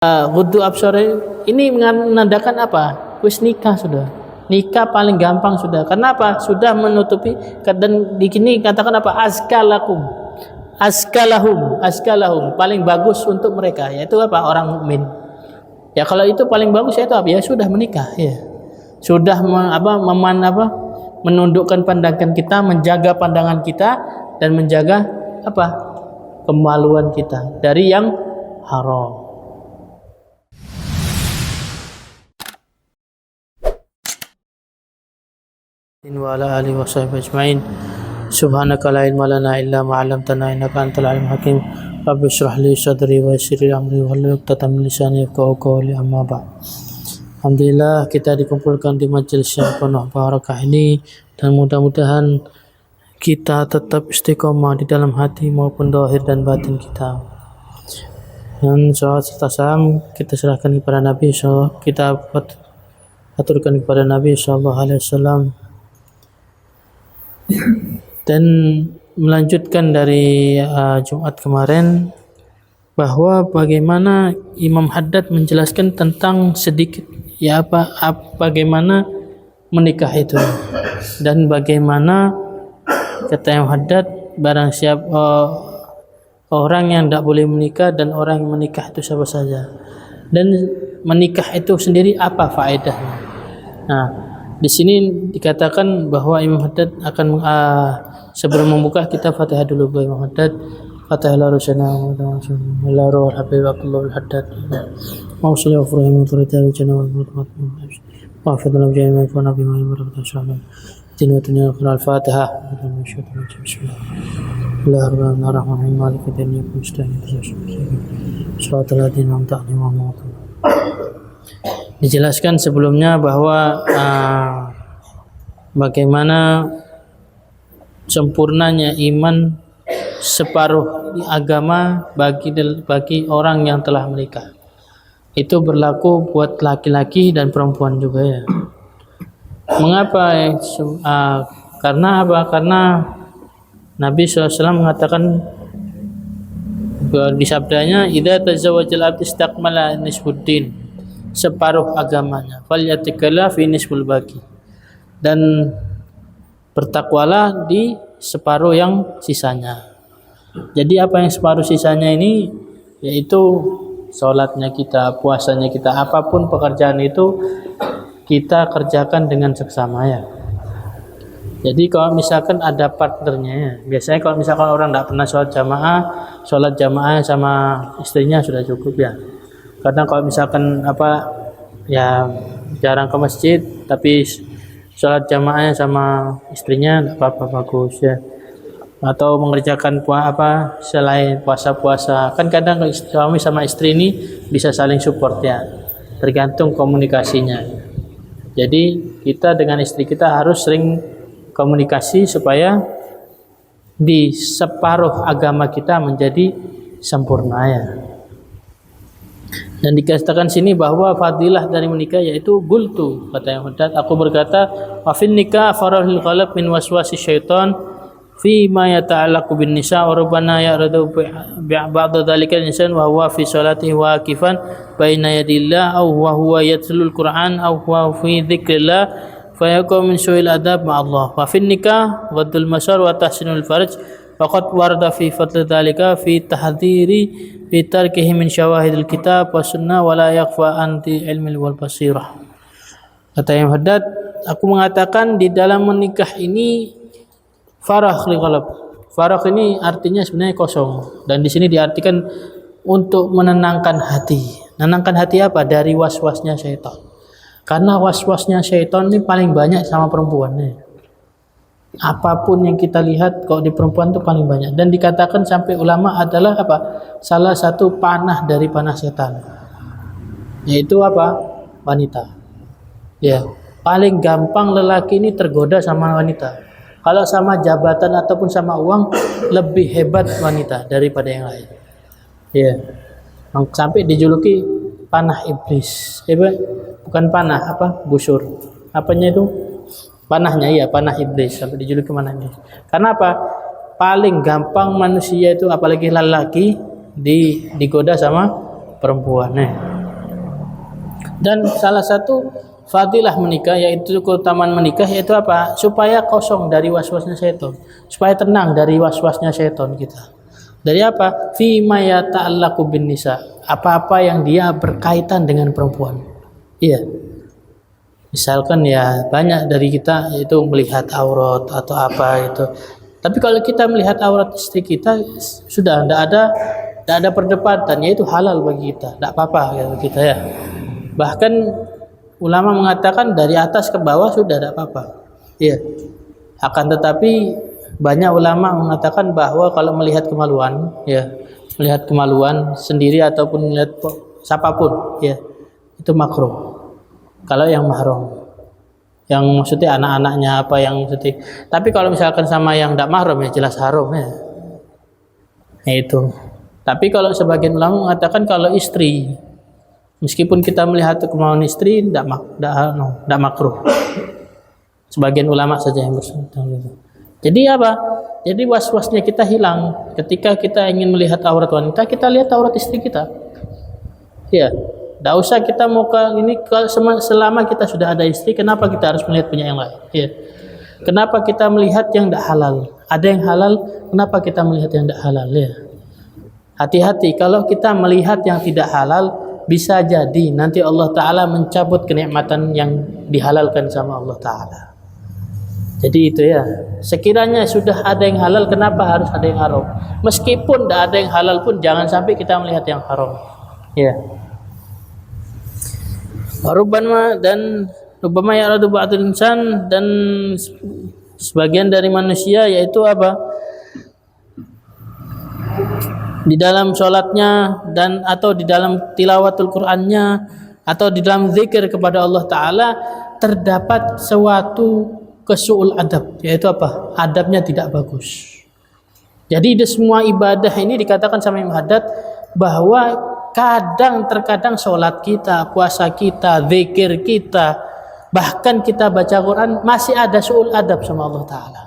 Ghuddu absar ini menandakan apa? Wis nikah sudah. Nikah paling gampang sudah. Karena apa? Sudah menutupi, dan di sini katakan apa? Azkalakum. Azkalahum paling bagus untuk mereka, yaitu apa? Orang mukmin. Ya kalau itu paling bagus yaitu apa? Ya sudah menikah, ya. Sudah menundukkan pandangan kita, menjaga pandangan kita, dan menjaga apa? Kemaluan kita dari yang haram. Wa ala alihi wa sahbihi ajma'in. Subhanaka la ilma lana illa ma 'allamtana innaka antal alimul hakim. Rabbi shrah li sadri wa yassir li amri wahlul 'uqdatam min lisani yafqahu qawli, amma ba'd. Alhamdulillah kita dikumpulkan di majelis yang penuh barakah ini, dan mudah-mudahan kita tetap istiqomah di dalam hati maupun zahir dan batin kita. Dan salawat serta salam kita serahkan kepada Nabi, kita aturkan kepada Nabi sallallahu alaihi wasallam, dan melanjutkan dari Jumat kemarin bahwa bagaimana Imam Haddad menjelaskan tentang sedikit bagaimana menikah itu, dan bagaimana kata Imam Haddad barang siapa orang yang tidak boleh menikah dan orang yang menikah itu siapa saja, dan menikah itu sendiri apa faedahnya. Nah, di sini dikatakan bahwa Imam Haddad akan sebelum membuka kitab Fatihah dulu. Imam Haddad Fatihah la rusana la ruh habib Abdullah Haddad mausul afrahim turita jana wa hafidhna jami'an wa nabi wa barakatuh tinwatuna al-Fatihah. Bismillahirrahmanirrahim. Maliki yaumiddin. Shiratal ladzina an'amta 'alaihim. Dijelaskan sebelumnya bahwa bagaimana sempurnanya iman separuh agama bagi orang yang telah menikah. Itu berlaku buat laki-laki dan perempuan juga, ya. Mengapa? Karena apa? Karena Nabi SAW mengatakan di sabdanya, idza tazawwajal abd istakmala nisfuddin, separuh agamanya, falyatakalla fi nisful baqi, dan bertakwalah di separuh yang sisanya. Jadi apa yang separuh sisanya ini, yaitu sholatnya kita, puasanya kita, apapun pekerjaan itu kita kerjakan dengan seksama, ya. Jadi kalau misalkan ada partnernya, ya. Biasanya kalau misalkan orang tidak pernah sholat jamaah sama istrinya sudah cukup, ya. Karena kalau misalkan jarang ke masjid tapi sholat jamaahnya sama istrinya tidak apa-apa, bagus, ya. Atau mengerjakan selain puasa-puasa, kan kadang suami sama istri ini bisa saling support, ya, tergantung komunikasinya. Jadi kita dengan istri kita harus sering komunikasi supaya di separuh agama kita menjadi sempurna, ya. Dan dikatakan sini bahwa fadilah dari menikah yaitu gultu, kata yang Haddad, aku berkata, wa fin nikah farahul qalb min waswasi syaitan fi ma yata'allaqu bin nisa wa rabbana ya'radu ba'da dzalika insan wa huwa fi salatihi waqifan baina yadillah aw huwa yatlul Qur'an aw huwa fi dzikrillah fa yakun min su'il adab ma Allah. Wa fin nikah ghaddul masar wa tahsinul farj faqad warada fi fadl dzalika fi tahdhiri fi tarkihi min syawahidil kitab wa sunnah wa la yakhfa anti ilmil wal basirah. Kata Imam Haddad, aku mengatakan di dalam menikah ini farah li qalb. Farah ini artinya sebenarnya kosong, dan di sini diartikan untuk menenangkan hati. Menenangkan hati apa? Dari was-wasnya syaitan. Karena was-wasnya syaitan ini paling banyak sama perempuannya. Apapun yang kita lihat kalau di perempuan itu paling banyak, dan dikatakan sampai ulama adalah apa? Salah satu panah dari panah setan, yaitu apa? Wanita. Ya, paling gampang lelaki ini tergoda sama wanita. Kalau sama jabatan ataupun sama uang, lebih hebat wanita daripada yang lain. Ya, sampai dijuluki panah iblis. Bukan panah, busur. Apanya itu? Panahnya, ya, panah iblis, sampai dijuluki panah iblis. Karena apa? Paling gampang manusia itu, apalagi lelaki, digoda sama perempuan. Dan salah satu fadilah menikah, yaitu keutamaan menikah, yaitu apa? Supaya kosong dari waswasnya syaitan, supaya tenang dari waswasnya syaitan kita. Dari apa? Fi ma yata'allaqu bin nisa, apa-apa yang dia berkaitan dengan perempuan. Iya. Misalkan ya banyak dari kita itu melihat aurat atau apa itu. Tapi kalau kita melihat aurat istri kita, sudah tidak ada perdebatan, yaitu halal bagi kita, tidak apa-apa ya kita ya. Bahkan ulama mengatakan dari atas ke bawah sudah tidak apa-apa. Iya. Akan tetapi banyak ulama mengatakan bahwa kalau melihat kemaluan, ya, melihat kemaluan sendiri ataupun melihat siapapun, ya, itu makruh. Kalau yang mahram, yang maksudnya anak-anaknya apa yang maksudnya. Tapi kalau misalkan sama yang tidak mahram ya jelas haram ya. Nah, itu. Tapi kalau sebagian ulama mengatakan kalau istri, meskipun kita melihat kemauan istri tidak makruh. Sebagian ulama saja yang bersepakat. Jadi apa? Jadi was-wasnya kita hilang ketika kita ingin melihat aurat wanita, kita lihat aurat istri kita. Ya, tidak usah kita mau ke ini selama kita sudah ada istri, kenapa kita harus melihat punya yang lain? Ya. Kenapa kita melihat yang tidak halal? Ada yang halal, kenapa kita melihat yang tidak halal? Ya. Hati-hati kalau kita melihat yang tidak halal, bisa jadi nanti Allah Ta'ala mencabut kenikmatan yang dihalalkan sama Allah Ta'ala. Jadi itu ya, sekiranya sudah ada yang halal, kenapa harus ada yang haram? Meskipun tidak ada yang halal pun jangan sampai kita melihat yang haram. Ya. Rubbama ya'radu ba'dul insan, dan sebagian dari manusia yaitu apa? Di dalam sholatnya dan atau di dalam tilawatul Qur'annya atau di dalam zikir kepada Allah Ta'ala terdapat suatu kesu'ul adab, yaitu apa? Adabnya tidak bagus. Jadi di semua ibadah ini dikatakan sama Imam Haddad bahwa terkadang sholat kita, puasa kita, zikir kita, bahkan kita baca Quran masih ada su'ul adab sama Allah Ta'ala.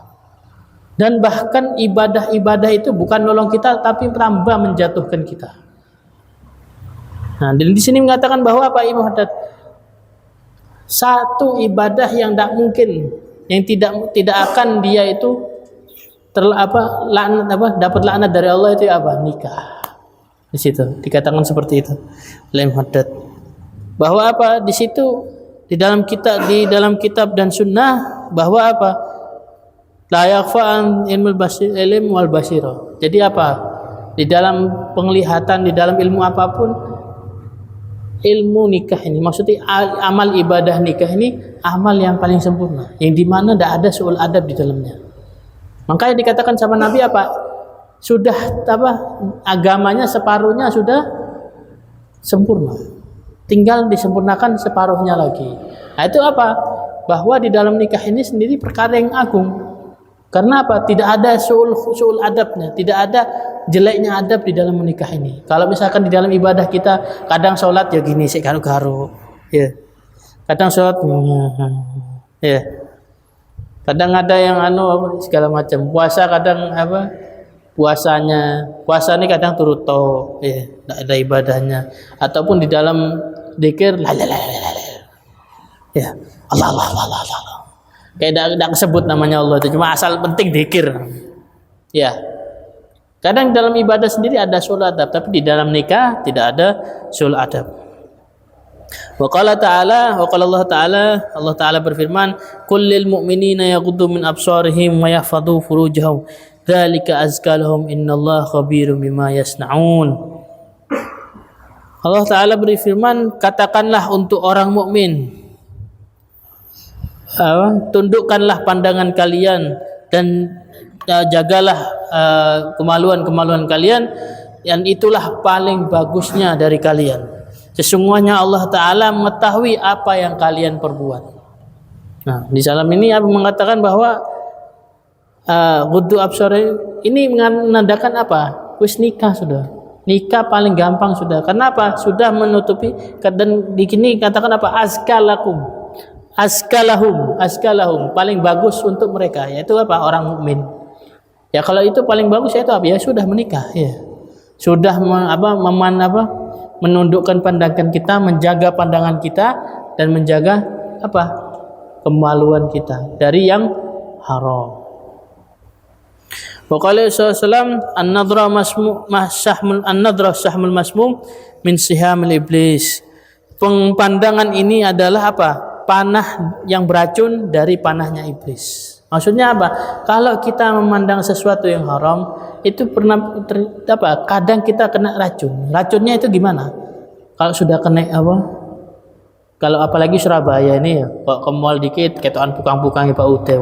Dan bahkan ibadah-ibadah itu bukan nolong kita tapi tambah menjatuhkan kita. Nah, di sini mengatakan bahwa apa Imam Haddad? Satu ibadah yang tidak mungkin, yang tidak akan dia itu dapat laknat dari Allah itu apa? Nikah. Di situ dikatakan seperti itu oleh Imam Haddad. Bahwa apa? Di situ di dalam kitab dan sunnah bahwa apa? La yakhfa an ilm wal basira. Jadi apa? Di dalam penglihatan, di dalam ilmu apapun, ilmu nikah ini, maksudnya amal ibadah nikah ini amal yang paling sempurna, yang dimana tidak ada su'ul adab di dalamnya. Makanya dikatakan sama Nabi apa? Sudah agamanya separuhnya sudah sempurna, tinggal disempurnakan separuhnya lagi. Nah itu apa? Bahwa di dalam nikah ini sendiri perkara yang agung. Karena apa? Tidak ada su'ul adabnya, tidak ada jeleknya adab di dalam menikah ini. Kalau misalkan di dalam ibadah kita kadang sholat ya gini sik garu-garu, ya. Kadang sholat ya. Kadang ada yang segala macam. Puasa kadang puasa ini kadang turut ya, tidak ada ibadahnya. Ataupun di dalam zikir ya, Allah. Kayak tidak sebut namanya Allah itu, cuma asal penting zikir. Ya. Kadang dalam ibadah sendiri ada su'ul adab, tapi di dalam nikah tidak ada su'ul adab. Wa qala Allah Ta'ala berfirman, "Qul lil mu'minina yaghuddu min absarihim wa yahfadhu furujahum, dzalika azka lahum innallaha khabirum bima yasnaun." Allah Ta'ala berfirman, katakanlah untuk orang mukmin, tundukkanlah pandangan kalian dan jagalah kemaluan kalian, dan itulah paling bagusnya dari kalian. Sesungguhnya Allah Ta'ala mengetahui apa yang kalian perbuat. Nah, di dalam ini mengatakan bahwa ghuddu absar ini menandakan apa? Wis nikah sudah. Nikah paling gampang sudah. Kenapa? Sudah menutupi, dan di sini katakan apa? Askalahum paling bagus untuk mereka, yaitu apa? Orang mukmin. Ya kalau itu paling bagus yaitu apa? Ya sudah menikah, ya. Sudah menundukkan pandangan kita, menjaga pandangan kita, dan menjaga apa? Kemaluan kita dari yang haram. Wa qala sallallahu an-nadra sahmul masmum min sihamil iblis. Pandangan ini adalah apa? Panah yang beracun dari panahnya iblis. Maksudnya apa? Kalau kita memandang sesuatu yang haram, itu kadang kita kena racun. Racunnya itu gimana? Kalau sudah kena apa? Kalau apalagi Surabaya ini ya, kok ke mall dikit ketokan bukang-bukang Pak Ude.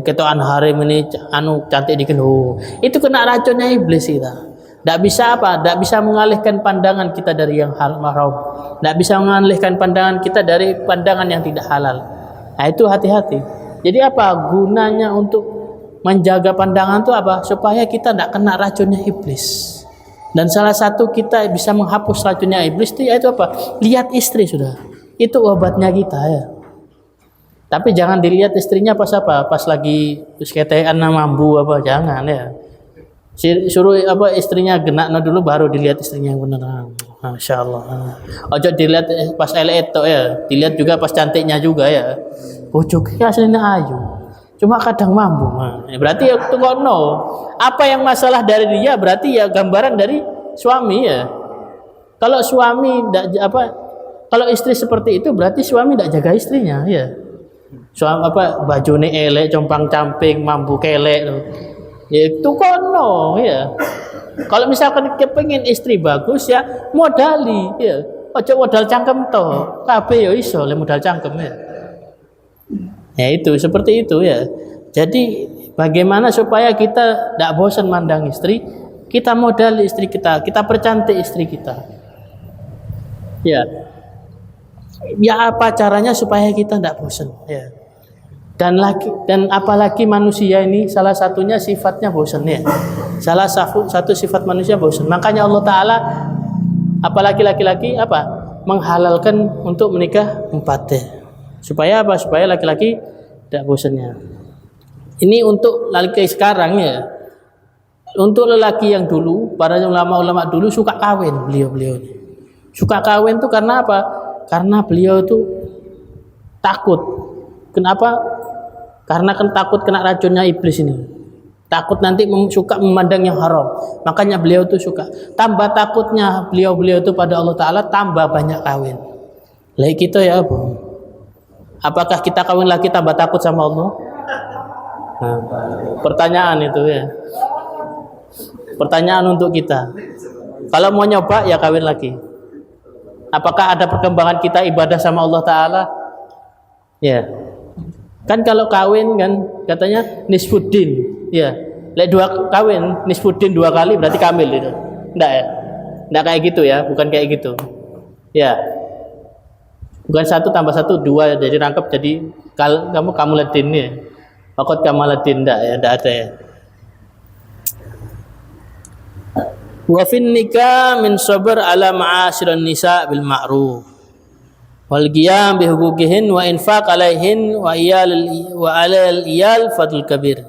Ketokan harim ini cantik dikit. Itu kena racunnya iblis kita. Tidak bisa apa? Tidak bisa mengalihkan pandangan kita dari yang haram. Tidak bisa mengalihkan pandangan kita dari pandangan yang tidak halal. Nah itu hati-hati. Jadi apa gunanya untuk menjaga pandangan itu apa? Supaya kita tidak kena racunnya iblis. Dan salah satu kita bisa menghapus racunnya iblis itu yaitu apa? Lihat istri sudah. Itu obatnya kita ya. Tapi jangan dilihat istrinya pas apa? Pas lagi ketean mambu apa? Jangan ya. Suruh apa istrinya genakno dulu baru dilihat istrinya yang benar. Masya Allah. Ojo dilihat pas elek itu ya. Dilihat juga pas cantiknya juga ya. Bojoknya aslinya ayu. Cuma kadang mampu. Berarti ya no. Apa yang masalah dari dia berarti ya gambaran dari suami ya. Kalau suami kalau istri seperti itu berarti suami tidak jaga istrinya ya. Suami bajune elek, compang-camping, mampu kelek loh. Ya itu kono ya. Kalau misalkan kepengin istri bagus ya modali ya. Ojo modal cangkem to. Kabeh ya iso le modal cangkem ya. Ya itu seperti itu ya. Jadi bagaimana supaya kita tidak bosan mandang istri, kita modal istri kita percantik istri kita. Ya. Ya apa caranya supaya kita tidak bosan ya. Dan apalagi manusia ini salah satunya sifatnya bosan ya. Salah satu sifat manusia bosan. Makanya Allah Taala apalagi laki-laki menghalalkan untuk menikah 4 ya. Supaya apa? Supaya laki-laki tidak bosannya. Ini untuk laki sekarang ya. Untuk lelaki yang dulu, para ulama-ulama dulu suka kawin beliau-beliau ini. Suka kawin itu karena apa? Karena beliau itu takut. Kenapa? Karena takut kena racunnya iblis ini. Takut nanti suka memandang yang haram. Makanya beliau itu suka. Tambah takutnya beliau itu pada Allah Ta'ala, tambah banyak kawin. Lah kita ya Bu. Apakah kita kawin lagi tambah takut sama Allah? Nah, pertanyaan itu ya. Pertanyaan untuk kita. Kalau mau nyoba ya kawin lagi. Apakah ada perkembangan kita ibadah sama Allah Ta'ala? Ya. Kan kalau kawin kan katanya nisfuddin. Ya. Lek kawin nisfuddin 2 kali berarti kamil itu. Enggak ya? Enggak kayak gitu ya, bukan kayak gitu. Ya. Bukan 1 tambah 1 2 jadi rangkap jadi kamu kamuladin ya. Fakot kamaladin enggak ya, enggak ada ya. Wa fin nikah min sabr ala ma'asyiran nisa bil ma'ruf wal qiyam bi huquqihin wa infaq alaihin wa alal iyal fadl kabir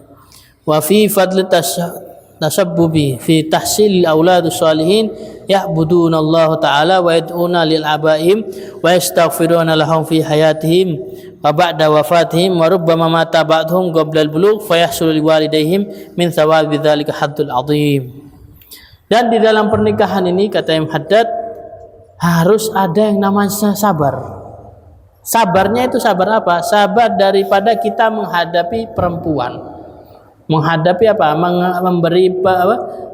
wa fi fadl tasabbubi fi tahsil auladus salihin ya'buduna Allah ta'ala wa yad'una lil abaihim wa yastaghfiruna lahum fi hayatihim wa ba'da wafatihim wa rubbama mata ba'dhum qabla al-bulugh fa yahsul li walidayhim min thawabi dzalika haddul 'azim. Dan di dalam pernikahan ini kata Imam Haddad harus ada yang namanya sabar. Sabarnya itu sabar apa? Sabar daripada kita menghadapi perempuan. Menghadapi apa?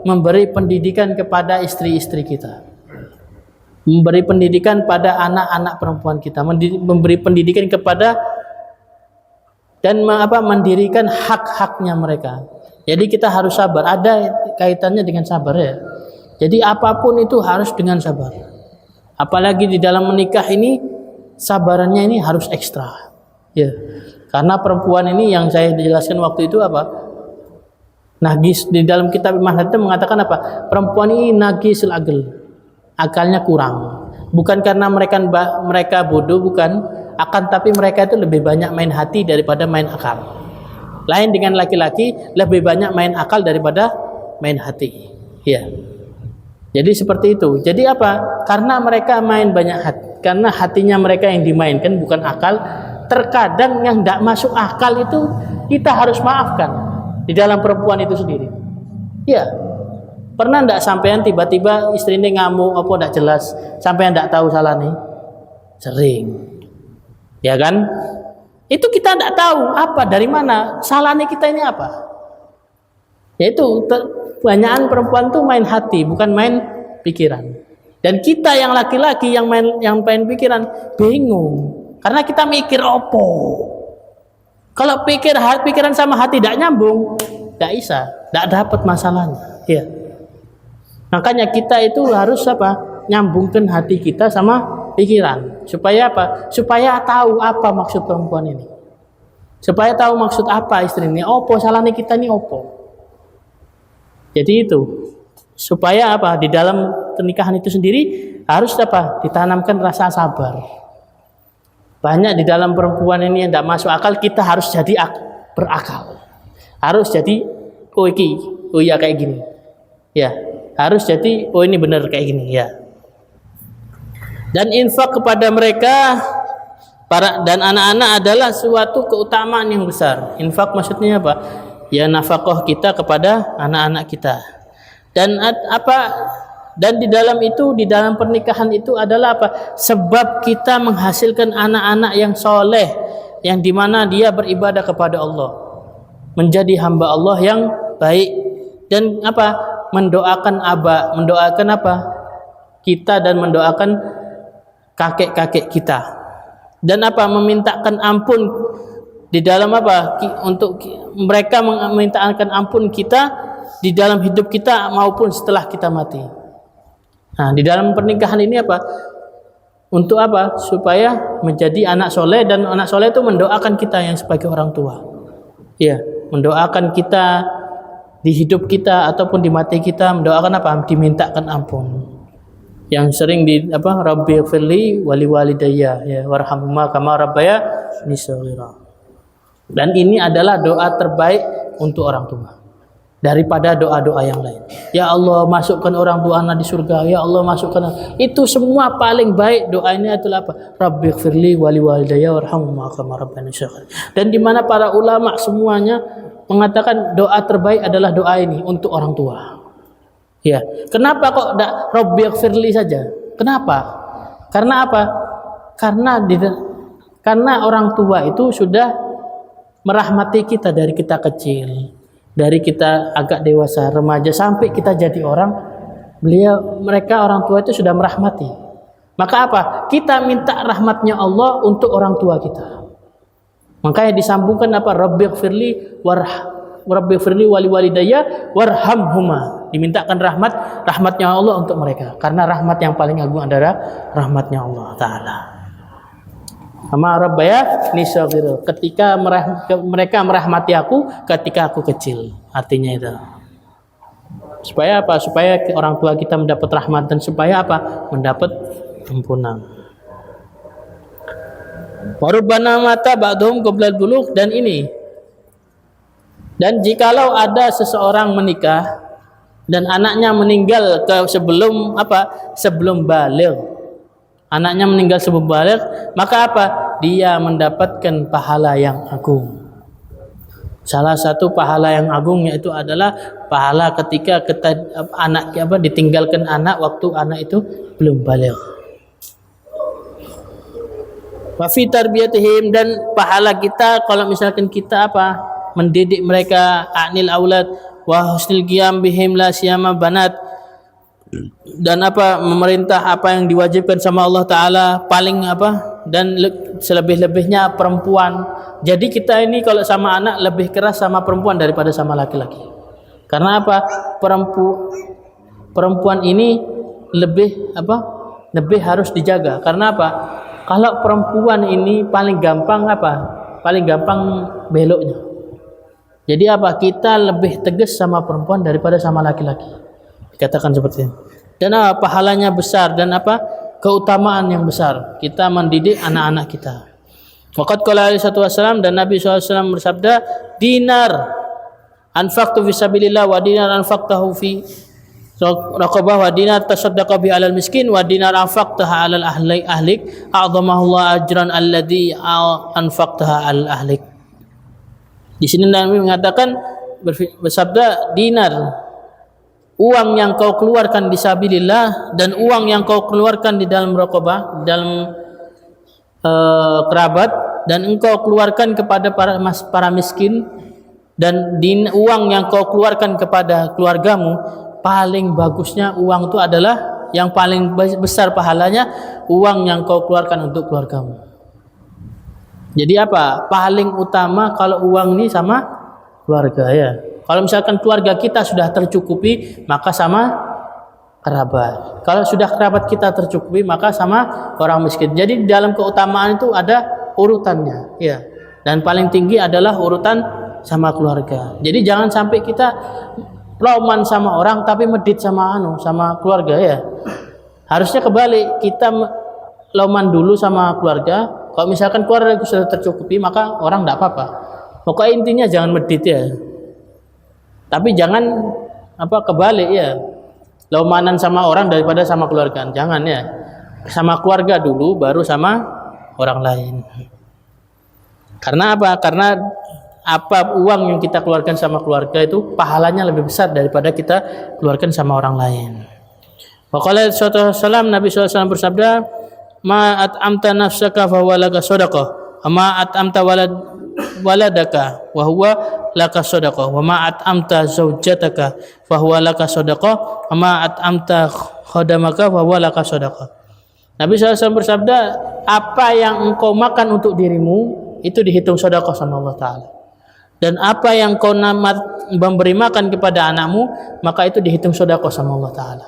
Memberi pendidikan kepada istri-istri kita. Memberi pendidikan pada anak-anak perempuan kita. Memberi pendidikan kepada dan mendirikan hak-haknya mereka. Jadi kita harus sabar. Ada kaitannya dengan sabar ya. Jadi apapun itu harus dengan sabar. Apalagi di dalam menikah ini sabarannya ini harus ekstra. Ya. Karena perempuan ini yang saya jelaskan waktu itu apa? Nagis di dalam kitab Imam Haddad mengatakan apa? Perempuan ini nagisul aql. Akalnya kurang. Bukan karena mereka bodoh bukan, akan tapi mereka itu lebih banyak main hati daripada main akal. Lain dengan laki-laki lebih banyak main akal daripada main hati. Ya. Jadi seperti itu. Jadi apa? Karena mereka main banyak hati. Karena hatinya mereka yang dimainkan, bukan akal. Terkadang yang tidak masuk akal itu kita harus maafkan di dalam perempuan itu sendiri. Ya, pernah tidak sampean tiba-tiba istrinya ngamuk apa tidak jelas, sampean tidak tahu salah nih? Sering, ya kan? Itu kita tidak tahu apa dari mana salahnya kita ini apa. Yaitu kebanyakan perempuan tuh main hati, bukan main pikiran. Dan kita yang laki-laki yang main pikiran bingung, karena kita mikir opo. Kalau pikiran sama hati tidak nyambung, tidak bisa, tidak dapat masalahnya. Ya. Makanya kita itu harus apa? Nyambungkan hati kita sama pikiran. Supaya apa? Supaya tahu apa maksud perempuan ini. Supaya tahu maksud apa istri ini. Opo salahnya kita ini opo. Jadi itu supaya apa di dalam pernikahan itu sendiri harus apa ditanamkan rasa sabar. Banyak di dalam perempuan ini yang tidak masuk akal, kita harus jadi berakal. Harus jadi oh iya kayak gini. Ya, harus jadi oh ini benar kayak gini ya. Dan infak kepada mereka dan anak-anak adalah suatu keutamaan yang besar. Infak maksudnya apa? Ya nafkah kita kepada anak-anak kita. Dan dan di dalam itu, di dalam pernikahan itu adalah apa? Sebab kita menghasilkan anak-anak yang soleh, yang dimana dia beribadah kepada Allah, menjadi hamba Allah yang baik. Dan apa? Mendoakan apa? Kita dan mendoakan kakek-kakek kita. Dan apa? Memintakan ampun di dalam apa? Untuk mereka memintakan ampun kita di dalam hidup kita maupun setelah kita mati. Nah, di dalam pernikahan ini apa? Untuk apa? Supaya menjadi anak soleh, dan anak soleh itu mendoakan kita yang sebagai orang tua. Ya, mendoakan kita di hidup kita ataupun di mati kita, mendoakan apa? Dimintakan ampun. Yang sering di apa? Rabbighfirli wali walidayya ya warhamhuma kama rabbayani shaghira. Dan ini adalah doa terbaik untuk orang tua daripada doa-doa yang lain. Ya Allah, masukkan orang tua anak di surga. Ya Allah, masukkan. Itu semua paling baik doa ini adalah apa? Rabbighfirli wali walidayya warhamhuma kama rabbayani shaghira. Dan di mana para ulama semuanya mengatakan doa terbaik adalah doa ini untuk orang tua. Ya, kenapa kok Rabbighfirli saja? Kenapa? Karena apa? Karena orang tua itu sudah merahmati kita dari kita kecil, dari kita agak dewasa, remaja sampai kita jadi orang. Mereka orang tua itu sudah merahmati. Maka apa? Kita minta rahmatnya Allah untuk orang tua kita. Makanya disambungkan apa? Rabbighfirli wali walidayya warhamhuma. Dimintakan rahmatnya Allah untuk mereka, karena rahmat yang paling agung adalah rahmatnya Allah Ta'ala. Sama rabbayani shaghira, ketika mereka merahmati aku ketika aku kecil, artinya itu. Supaya apa? Supaya orang tua kita mendapat rahmat, dan supaya apa? Mendapat ampunan. Warubbana mata ba'dhum qabla al-bulugh, dan ini. Dan jikalau ada seseorang menikah dan anaknya meninggal sebelum baligh. Anaknya meninggal sebelum baligh, maka apa? Dia mendapatkan pahala yang agung. Salah satu pahala yang agung yaitu adalah pahala ketika ditinggalkan anak waktu anak itu belum baligh. Wa fi tarbiyatihim, dan pahala kita kalau misalkan kita mendidik mereka, anil aulad wa husnil qiyam bihim la siyama banat, dan memerintah apa yang diwajibkan sama Allah Ta'ala, paling dan selebih-lebihnya perempuan. Jadi kita ini kalau sama anak lebih keras sama perempuan daripada sama laki-laki. Karena perempuan ini lebih harus dijaga. Karena kalau perempuan ini paling gampang beloknya. Jadi kita lebih tegas sama perempuan daripada sama laki-laki. Dikatakan seperti ini. Dan pahalanya besar, dan keutamaan yang besar kita mendidik anak-anak kita. Waqad qala alaihi wasallam, dan Nabi SAW bersabda, dinar anfaqtu fi sabilillah wa dinar anfaqtahu fi raqabah wa dinar tasaddaqa bi alal miskin wa dinar anfaqtaha alal ahlik a'dhamahu Allah ajran alladhi anfaqtaha alal ahlik. Di sini Nabi mengatakan bersabda, dinar, uang yang kau keluarkan di sabilillah dan uang yang kau keluarkan di dalam raqabah, dalam kerabat, dan engkau keluarkan kepada para miskin, dan uang yang kau keluarkan kepada keluargamu, paling bagusnya uang itu adalah yang paling besar pahalanya uang yang kau keluarkan untuk keluargamu. Jadi apa? Paling utama kalau uang ini sama keluarga ya. Kalau misalkan keluarga kita sudah tercukupi, maka sama kerabat. Kalau sudah kerabat kita tercukupi, maka sama orang miskin. Jadi dalam keutamaan itu ada urutannya ya. Dan paling tinggi adalah urutan sama keluarga. Jadi jangan sampai kita loman sama orang tapi medit sama keluarga ya. Harusnya kebalik, kita loman dulu sama keluarga. Kalau misalkan keluarga itu sudah tercukupi, maka orang tidak apa-apa. Pokoknya intinya jangan medit ya. Tapi jangan kebalik ya. Lomanan sama orang daripada sama keluarga. Jangan ya. Sama keluarga dulu baru sama orang lain. Karena apa? Karena uang yang kita keluarkan sama keluarga itu pahalanya lebih besar daripada kita keluarkan sama orang lain. Waqala sallallahu Nabi SAW bersabda, ma at'amta nafsaka fa huwa laka shadaqah, ma at'amta waladaka wa huwa laka shadaqah, wa ma at'amta zaujataka fa huwa laka shadaqah, wa ma at'amta khadamaka fa huwa laka shadaqah. Nabi SAW bersabda, apa yang engkau makan untuk dirimu itu dihitung sedekah sama Allah Ta'ala. Dan apa yang kau memberi makan kepada anakmu, maka itu dihitung sedekah sama Allah Ta'ala.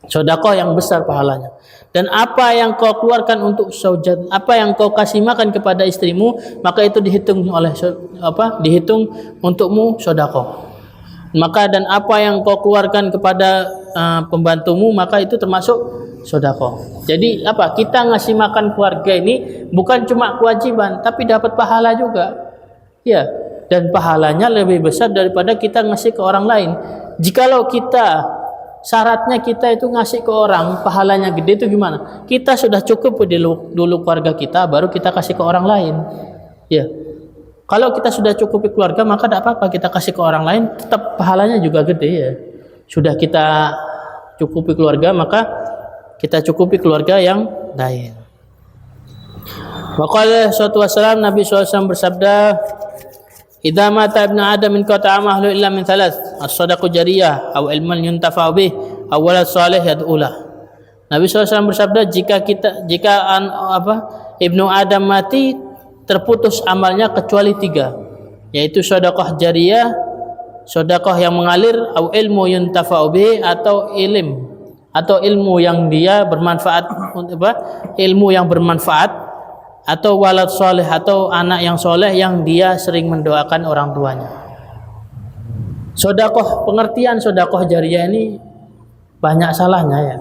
Sedekah yang besar pahalanya. Dan apa yang kau keluarkan untuk zaujat, apa yang kau kasih makan kepada istrimu, maka itu dihitung dihitung untukmu sedekah. Maka dan apa yang kau keluarkan kepada pembantumu, maka itu termasuk sedekah. Jadi kita ngasih makan keluarga ini bukan cuma kewajiban, tapi dapat pahala juga. Ya, dan pahalanya lebih besar daripada kita ngasih ke orang lain. Jikalau syaratnya kita itu ngasih ke orang, pahalanya gede, itu gimana? Kita sudah cukup dulu keluarga kita, baru kita kasih ke orang lain. Ya. Kalau kita sudah cukupi keluarga, maka tidak apa-apa kita kasih ke orang lain, tetap pahalanya juga gede ya. Sudah kita cukupi keluarga, maka kita cukupi keluarga yang lain. Waqala sallallahu alaihi wasallam, Nabi SAW bersabda, idza mata ibnu adam min qata'a mahlu illa min thalath, as-sadaqah jariyah aw ilmun yuntafa'u bih aw walad salih yad'ulah. Nabi SAW bersabda, jika ibnu adam mati, terputus amalnya kecuali 3, yaitu sedekah jariyah, sedekah yang mengalir, atau ilmu yuntafa'u bih, atau ilmu yang dia bermanfaat, ilmu yang bermanfaat, atau walad soleh, atau anak yang soleh yang dia sering mendoakan orang tuanya. Pengertian sedekah jariyah ini banyak salahnya ya.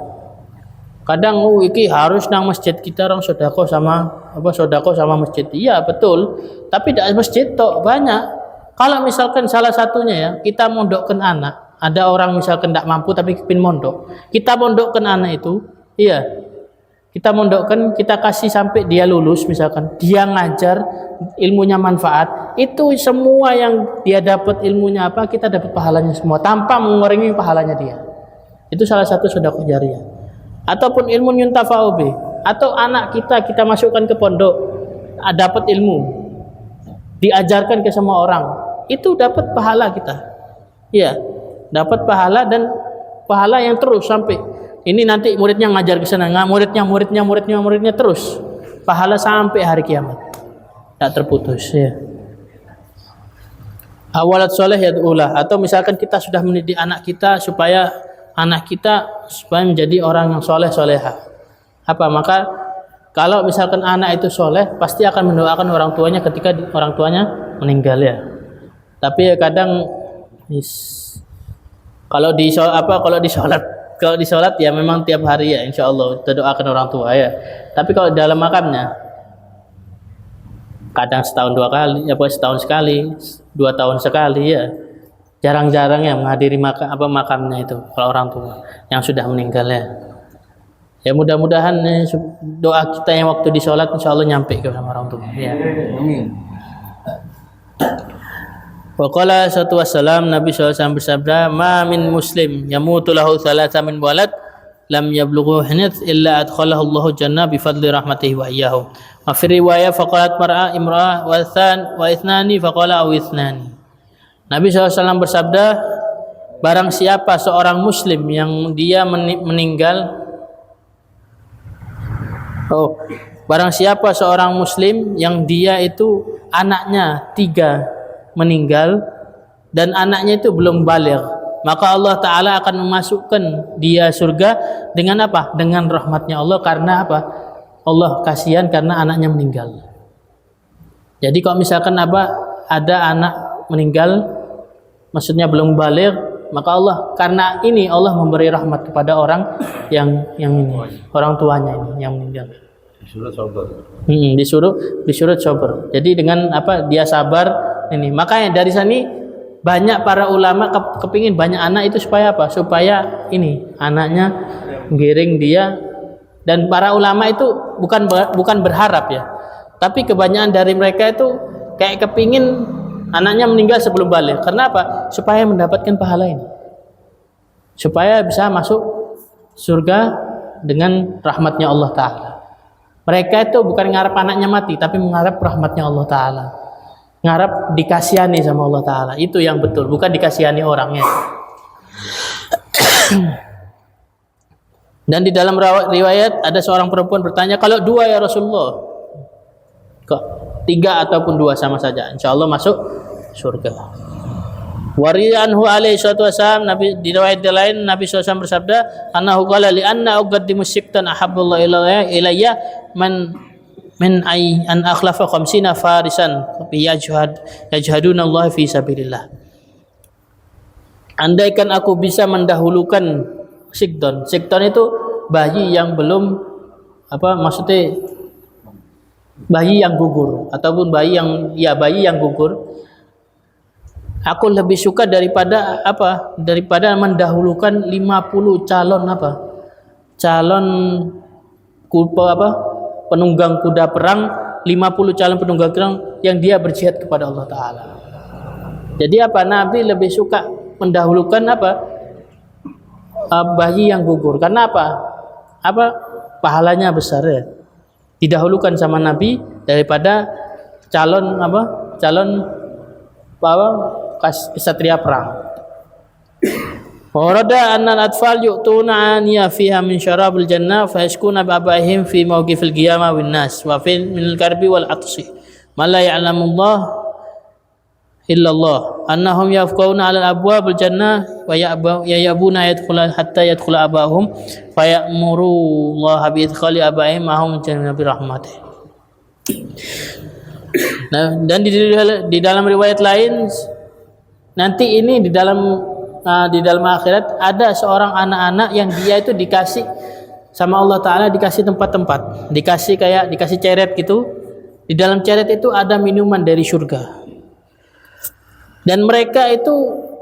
Kadang iki harus nang masjid kita orang sedekah sama masjid. Iya betul, tapi tidak masjid tok, banyak. Kalau misalkan salah satunya ya, kita mondokkan anak, ada orang misalkan tidak mampu tapi kepin mondok, kita mondokkan anak itu, iya, kita mondokkan, kita kasih sampai dia lulus, misalkan dia ngajar, ilmunya manfaat, itu semua yang dia dapat ilmunya kita dapat pahalanya semua tanpa mengurangi pahalanya dia. Itu salah satu sedekah jariyah. Ataupun ilmu yuntafa'u bih, atau anak kita masukkan ke pondok, dapat ilmu, diajarkan ke semua orang, itu dapat pahala kita. Iya, dapat pahala, dan pahala yang terus sampai ini nanti muridnya ngajar ke sana, muridnya terus, pahala sampai hari kiamat, tak terputus ya. Awalat soleh yad'ulah, atau misalkan kita sudah mendidik anak kita supaya menjadi orang yang soleh-solehah. Maka kalau misalkan anak itu soleh, pasti akan mendoakan orang tuanya ketika orang tuanya meninggal ya. Tapi kadang kalau di sholat ya memang tiap hari ya, insya Allah kita doakan orang tua ya. Tapi kalau dalam makamnya, kadang setahun 2 kali, setahun sekali, 2 tahun sekali ya. jarang-jarang ya menghadiri makamnya itu kalau orang tua yang sudah meninggal ya. Ya mudah-mudahan doa kita yang waktu di sholat insya Allah nyampe ke orang tua. Ya. Amin. Waqala satu wassalam Nabi SAW bersabda, ma min muslim yamutu lahu thalatha min walad lam yablughu hinat illa adkhalahu Allahu jannah bifadli rahmatihi wa iyyahu. Wa fi riwayah faqalat mar'a imra'ah wa ithnani faqala aw ithnani. Nabi SAW bersabda, barang siapa seorang muslim yang dia meninggal barang siapa seorang muslim yang dia itu anaknya 3 meninggal dan anaknya itu belum baligh, maka Allah Ta'ala akan memasukkan dia surga dengan apa? Dengan rahmatnya Allah. Karena apa? Allah kasihan karena anaknya meninggal. Jadi kalau misalkan ada anak meninggal, maksudnya belum baligh, maka Allah karena ini Allah memberi rahmat kepada orang yang ini, orang tuanya ini yang meninggal. Disuruh sabar. Disuruh sabar. Jadi dengan dia sabar ini. Makanya dari sini banyak para ulama kepingin banyak anak itu supaya apa? Supaya ini anaknya giring dia. Dan para ulama itu bukan berharap ya. Tapi kebanyakan dari mereka itu kayak kepingin anaknya meninggal sebelum baligh. Karena apa? Supaya mendapatkan pahala ini. Supaya bisa masuk surga dengan rahmatnya Allah Ta'ala. Mereka itu bukan ngarap anaknya mati, tapi mengharap rahmatnya Allah Ta'ala. Ngarap dikasihani sama Allah Ta'ala. Itu yang betul, bukan dikasihani orangnya. Dan di dalam riwayat ada seorang perempuan bertanya, kalau 2 ya Rasulullah, kok 3 ataupun 2 sama saja, insya Allah masuk surga. Wariyanhu alaihi salatu wasallam, Nabi di riwayat lain Nabi SAW bersabda, annahu qala li anna uqaddimu siktan ahabbullah ilayya man min ay an akhlafa 50 farisan yajhaduna Allah fi sabilillah. Andaikan aku bisa mendahulukan sikton. Sikton itu bayi yang belum maksudnya bayi yang gugur ataupun bayi yang gugur. Aku lebih suka daripada mendahulukan 50 calon penunggang kuda perang, 50 calon penunggang perang yang dia berjihad kepada Allah Ta'ala. Jadi Nabi lebih suka mendahulukan bayi yang gugur. Karena pahalanya besar ya. Didahulukan sama Nabi daripada calon kesatria perang. Warada anna al-atfal yu'tuna aniya fiha min syarabil jannah fa yashkuna bi abaihim fi mawqifil qiyamah wan nas wa fi min al-karbi wal atsi ma la ya'lamullah illa Allah annahum yafquna 'ala al-abwabil jannah wa ya'buna yadkhula hatta yadkhula abahum fa ya'muru Allah bi idkhali abaihim mahum jannah bi rahmatih. Nah, dan di dalam riwayat lain nanti ini di dalam akhirat ada seorang anak-anak yang dia itu dikasih sama Allah Ta'ala, dikasih tempat-tempat, dikasih ceret gitu. Di dalam ceret itu ada minuman dari surga. Dan mereka itu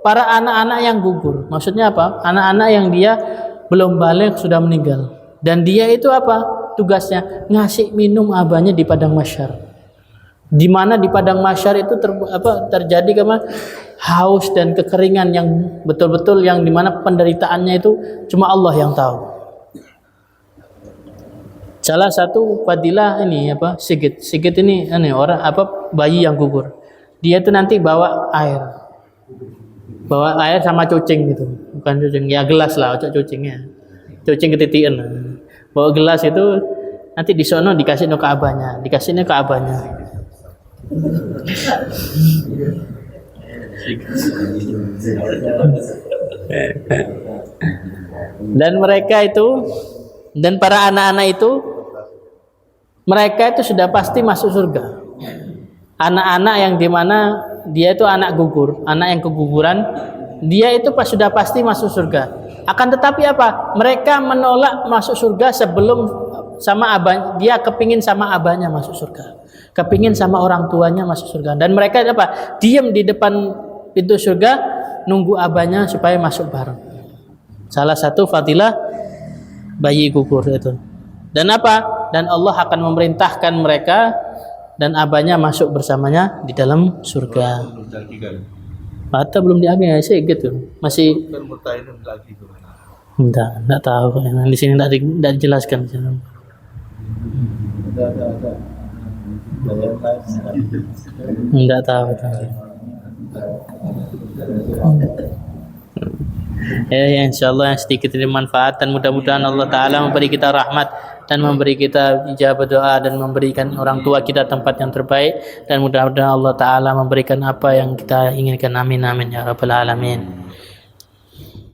para anak-anak yang gugur. Maksudnya apa? Anak-anak yang dia belum baligh sudah meninggal. Dan dia itu tugasnya ngasih minum abahnya di padang mahsyar. Di mana di padang mahsyar itu terjadi haus dan kekeringan yang betul-betul yang di mana penderitaannya itu cuma Allah yang tahu. Salah satu fadilah ini Sigit ini orang bayi yang gugur. Dia itu nanti bawa air sama cucing gitu. Bukan cucing, ya gelas lah, cucingnya. Cucing ketitian. Bawa gelas itu nanti di sono dikasih ke abahnya, dikasihnya ke abahnya. Dan mereka itu dan para anak-anak itu mereka itu sudah pasti masuk surga. Anak-anak yang dimana dia itu anak gugur, anak yang keguguran, dia itu sudah pasti masuk surga. Akan tetapi mereka menolak masuk surga sebelum sama abah, dia kepingin sama abahnya masuk surga, kepingin sama orang tuanya masuk surga. Dan mereka diam di depan pintu surga nunggu abahnya supaya masuk bareng. Salah satu fadilah bayi gugur itu. Dan apa? Dan Allah akan memerintahkan mereka dan abahnya masuk bersamanya di dalam surga. Mata belum diambil sih gitu. Masih enggak tahu. Di sini enggak dijelaskan di sini. Enggak tahu. Ya, insyaallah yang sedikit ini manfaat dan mudah-mudahan Allah Ta'ala memberi kita rahmat dan memberi kita ijabah doa dan memberikan orang tua kita tempat yang terbaik dan mudah-mudahan Allah Ta'ala memberikan apa yang kita inginkan. Amin amin ya rabbal alamin.